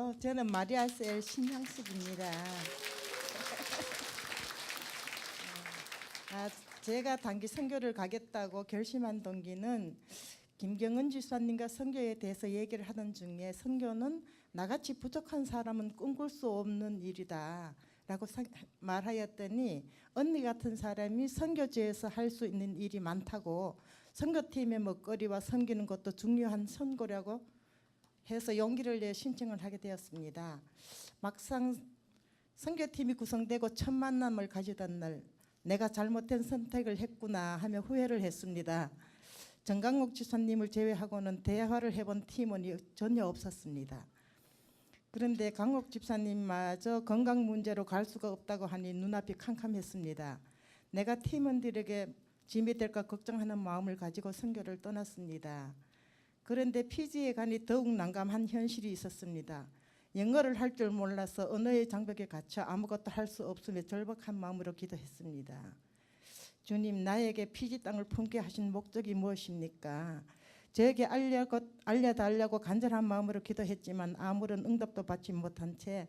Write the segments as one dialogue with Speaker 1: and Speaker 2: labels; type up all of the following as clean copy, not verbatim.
Speaker 1: 안녕하세요. 저는 마리아셀 신향숙입니다. 제가 단기 선교를 가겠다고 결심한 동기는 김경은 지사님과 선교에 대해서 얘기를 하던 중에 선교는 나같이 부족한 사람은 꿈꿀 수 없는 일이다 라고 말하였더니 언니 같은 사람이 선교지에서 할 수 있는 일이 많다고 선교팀의 먹거리와 섬기는 것도 중요한 선교라고 해서 용기를 내 신청을 하게 되었습니다. 막상 선교팀이 구성되고 첫 만남을 가지던 날 내가 잘못된 선택을 했구나 하며 후회를 했습니다. 정강욱 지사님을 제외하고는 대화를 해본 팀원이 전혀 없었습니다. 그런데 강욱 집사님마저 건강 문제로 갈 수가 없다고 하니 눈앞이 캄캄했습니다. 내가 팀원들에게 짐이 될까 걱정하는 마음을 가지고 선교를 떠났습니다. 그런데 피지에 가니 더욱 난감한 현실이 있었습니다. 영어를 할 줄 몰라서 언어의 장벽에 갇혀 아무것도 할 수 없으며 절박한 마음으로 기도했습니다. 주님, 나에게 피지 땅을 품게 하신 목적이 무엇입니까? 저에게 알려달라고 간절한 마음으로 기도했지만 아무런 응답도 받지 못한 채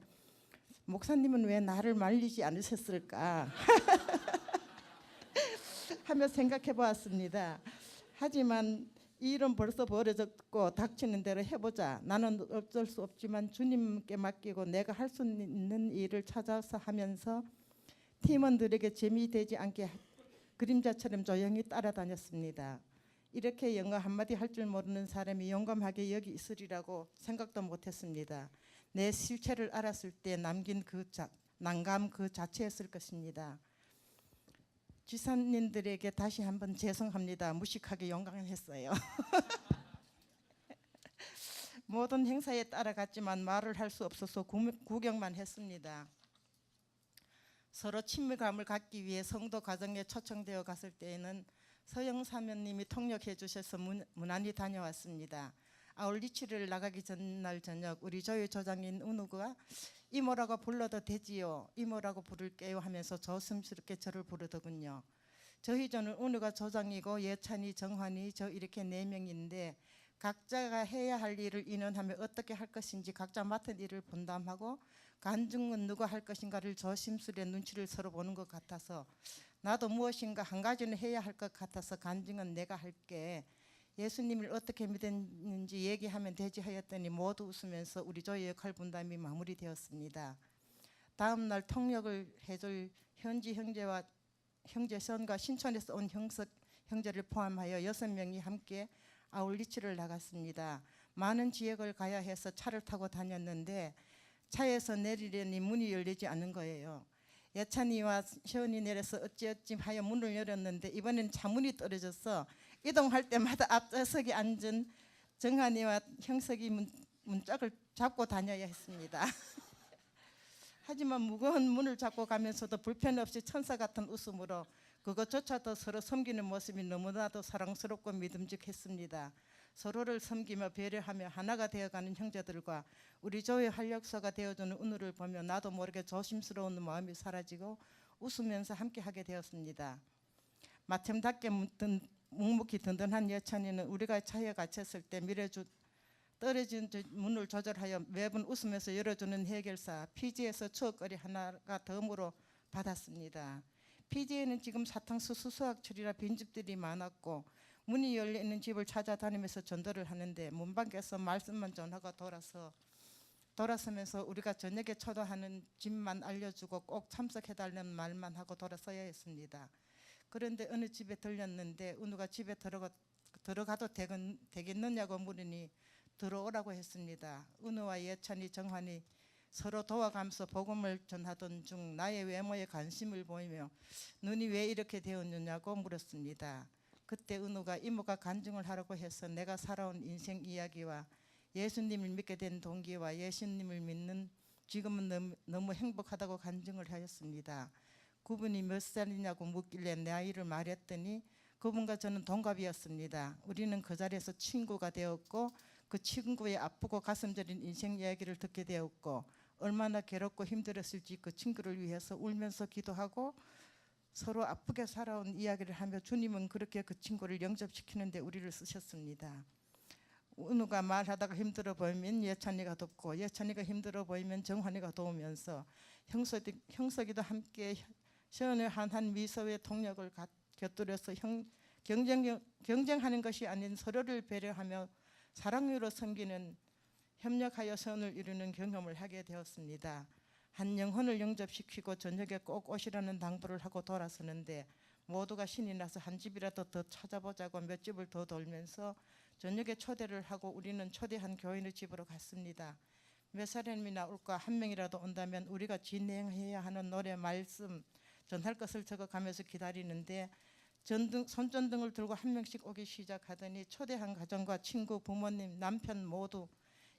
Speaker 1: 목사님은 왜 나를 말리지 않으셨을까 하며 생각해 보았습니다. 하지만 이 일은 벌써 벌어졌고 닥치는 대로 해보자. 나는 어쩔 수 없지만 주님께 맡기고 내가 할 수 있는 일을 찾아서 하면서 팀원들에게 재미되지 않게 그림자처럼 조용히 따라다녔습니다. 이렇게 영어 한마디 할 줄 모르는 사람이 용감하게 여기 있으리라고 생각도 못했습니다. 내 실체를 알았을 때 남긴 난감 그 자체였을 것입니다. 지사님들에게 다시 한번 죄송합니다. 무식하게 용감했어요. 모든 행사에 따라갔지만 말을 할 수 없어서 구경만 했습니다. 서로 친밀감을 갖기 위해 성도 가정에 초청되어 갔을 때에는 서영 사모님이 통역해 주셔서 무난히 다녀왔습니다. 아울리치를 나가기 전날 저녁 우리 조의 조장인 은우가 이모라고 불러도 되지요? 이모라고 부를게요 하면서 조심스럽게 저를 부르더군요. 저희 조는 은우가 조장이고 예찬이, 정환이 저 이렇게 4명인데 각자가 해야 할 일을 인원하며 어떻게 할 것인지 각자 맡은 일을 분담하고 간증은 누가 할 것인가를 조심스레 눈치를 서로 보는 것 같아서 나도 무엇인가 한 가지는 해야 할 것 같아서 간증은 내가 할게. 예수님을 어떻게 믿었는지 얘기하면 되지 하였더니 모두 웃으면서 우리 조의 역할 분담이 마무리되었습니다. 다음 날 통역을 해줄 현지 형제와 형제선과 신촌에서 온 형제를 포함하여 6명이 함께 아울리치를 나갔습니다. 많은 지역을 가야 해서 차를 타고 다녔는데 차에서 내리려니 문이 열리지 않는 거예요. 예찬이와 시원이 내려서 어찌어찌 하여 문을 열었는데 이번엔 차문이 떨어져서 이동할 때마다 앞좌석에 앉은 정한이와 형석이 문짝을 잡고 다녀야 했습니다. 하지만 무거운 문을 잡고 가면서도 불편 없이 천사 같은 웃음으로 그것조차도 서로 섬기는 모습이 너무나도 사랑스럽고 믿음직했습니다. 서로를 섬기며 배려하며 하나가 되어가는 형제들과 우리 조의 활력소가 되어주는 은우를 보며 나도 모르게 조심스러운 마음이 사라지고 웃으면서 함께하게 되었습니다. 마침답게 묵묵히 든든한 예찬이는 우리가 차에 갇혔을 때 떨어진 문을 조절하여 매번 웃으면서 열어주는 해결사 피지에서 추억거리 하나가 덤으로 받았습니다. 피지에는 지금 사탕수수 수확철이라 빈집들이 많았고 문이 열려있는 집을 찾아다니면서 전도를 하는데 문밖에서 말씀만 전하고 돌아서면서 우리가 저녁에 초도하는 집만 알려주고 꼭 참석해달라는 말만 하고 돌아서야 했습니다. 그런데 어느 집에 들렸는데 은우가 집에 들어가도 되겠느냐고 물으니 들어오라고 했습니다. 은우와 예찬이, 정환이 서로 도와가면서 복음을 전하던 중 나의 외모에 관심을 보이며 눈이 왜 이렇게 되었느냐고 물었습니다. 그때 은우가 이모가 간증을 하라고 해서 내가 살아온 인생 이야기와 예수님을 믿게 된 동기와 예수님을 믿는 지금은 너무 행복하다고 간증을 하였습니다. 그분이 몇 살이냐고 묻길래 나이를 말했더니 그분과 저는 동갑이었습니다. 우리는 그 자리에서 친구가 되었고 그 친구의 아프고 가슴 저린 인생 이야기를 듣게 되었고 얼마나 괴롭고 힘들었을지 그 친구를 위해서 울면서 기도하고 서로 아프게 살아온 이야기를 하며 주님은 그렇게 그 친구를 영접시키는데 우리를 쓰셨습니다. 은우가 말하다가 힘들어 보이면 예찬이가 돕고 예찬이가 힘들어 보이면 정환이가 도우면서 형석이도 함께 시원의 한한 미소의 동력을 곁들여서 경쟁하는 것이 아닌 서로를 배려하며 사랑으로 섬기는 협력하여 선을 이루는 경험을 하게 되었습니다. 한 영혼을 영접시키고 저녁에 꼭 오시라는 당부를 하고 돌아서는데 모두가 신이 나서 한 집이라도 더 찾아보자고 몇 집을 더 돌면서 저녁에 초대를 하고 우리는 초대한 교인의 집으로 갔습니다. 몇 사람이나 올까 한 명이라도 온다면 우리가 진행해야 하는 노래 말씀 전할 것을 적어가면서 기다리는데 손전등을 들고 한 명씩 오기 시작하더니 초대한 가정과 친구, 부모님, 남편 모두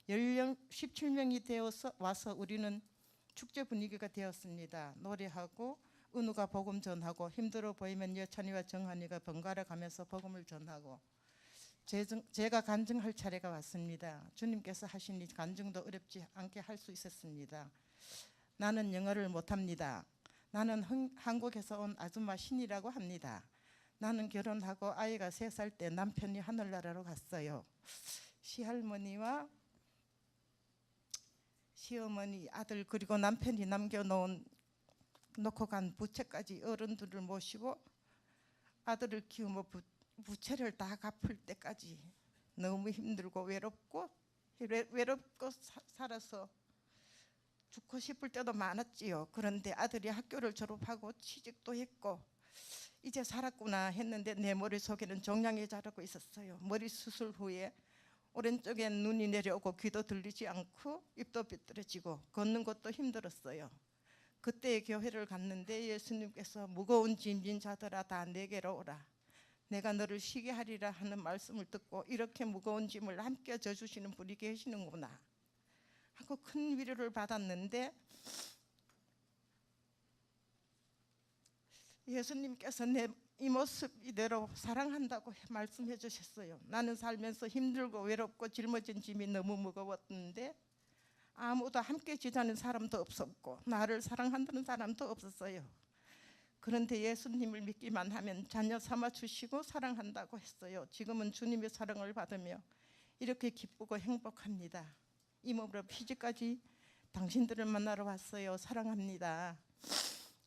Speaker 1: 연령 17명이 되어서 와서 우리는 축제 분위기가 되었습니다. 노래하고 은우가 복음 전하고 힘들어 보이면 여찬이와 정한이가 번갈아 가면서 복음을 전하고 제가 간증할 차례가 왔습니다. 주님께서 하신 이 간증도 어렵지 않게 할 수 있었습니다. 나는 영어를 못합니다. 나는 한국에서 온 아줌마 신이라고 합니다. 나는 결혼하고 아이가 3살 때 남편이 하늘나라로 갔어요. 시할머니와 시어머니, 아들 그리고 남편이 놓고 간 부채까지 어른들을 모시고 아들을 키우며 부채를 다 갚을 때까지 너무 힘들고 외롭고 살아서 죽고 싶을 때도 많았지요. 그런데 아들이 학교를 졸업하고 취직도 했고 이제 살았구나 했는데 내 머릿속에는 종양이 자라고 있었어요. 머리 수술 후에 오른쪽엔 눈이 내려오고 귀도 들리지 않고 입도 삐뚤어지고 걷는 것도 힘들었어요. 그때 교회를 갔는데 예수님께서 무거운 짐진 자들아 다 내게로 오라. 내가 너를 쉬게 하리라 하는 말씀을 듣고 이렇게 무거운 짐을 함께 져주시는 분이 계시는구나 하고 큰 위로를 받았는데 예수님께서 내 이 모습 이대로 사랑한다고 말씀해 주셨어요. 나는 살면서 힘들고 외롭고 짊어진 짐이 너무 무거웠는데 아무도 함께 지자는 사람도 없었고 나를 사랑한다는 사람도 없었어요. 그런데 예수님을 믿기만 하면 자녀 삼아 주시고 사랑한다고 했어요. 지금은 주님의 사랑을 받으며 이렇게 기쁘고 행복합니다. 이 몸으로 피지까지 당신들을 만나러 왔어요. 사랑합니다.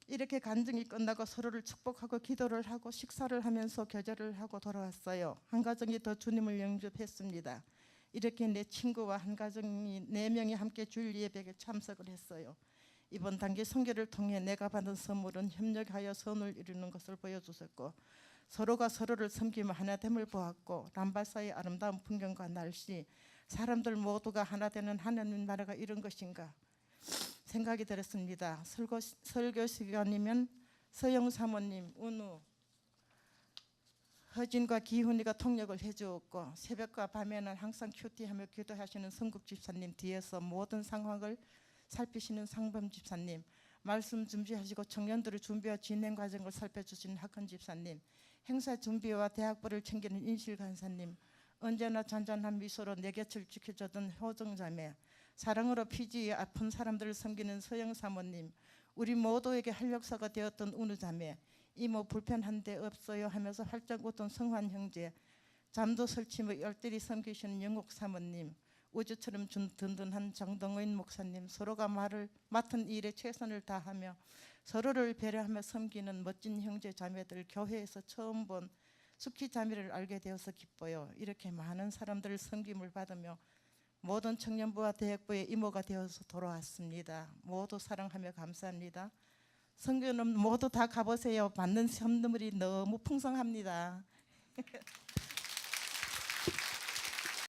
Speaker 1: 이렇게 간증이 끝나고 서로를 축복하고 기도를 하고 식사를 하면서 교제를 하고 돌아왔어요. 한 가정이 더 주님을 영접했습니다. 이렇게 내 친구와 한 가정이 4명이 함께 주일 예배에 참석을 했어요. 이번 단기 선교를 통해 내가 받은 선물은 협력하여 선을 이루는 것을 보여주셨고 서로가 서로를 섬기며 하나됨을 보았고 람바사의 아름다운 풍경과 날씨, 사람들 모두가 하나 되는 하나님 나라가 이런 것인가 생각이 들었습니다. 설교 시간이면 서영 사모님, 은우, 허진과 기훈이가 통역을 해주었고 새벽과 밤에는 항상 큐티하며 기도하시는 성국 집사님 뒤에서 모든 상황을 살피시는 상범 집사님, 말씀 준비하시고 청년들을 준비와 진행 과정을 살펴주시는 학원 집사님, 행사 준비와 대학부를 챙기는 인실 간사님, 언제나 잔잔한 미소로 내 곁을 지켜주던 효정자매, 사랑으로 피지의 아픈 사람들을 섬기는 서영 사모님, 우리 모두에게 활력소가 되었던 은우자매, 이모 불편한 데 없어요 하면서 활짝 웃던 성환 형제, 잠도 설치며 열렬히 섬기시는 영옥 사모님, 우주처럼 든든한 정동인 목사님, 서로가 맡은 일에 최선을 다하며 서로를 배려하며 섬기는 멋진 형제 자매들, 교회에서 처음 본 숙희 자매를 알게 되어서 기뻐요. 이렇게 많은 사람들을 섬김을 받으며 모든 청년부와 대학부의 이모가 되어서 돌아왔습니다. 모두 사랑하며 감사합니다. 선교는 모두 다 가보세요. 받는 선물이 너무 풍성합니다.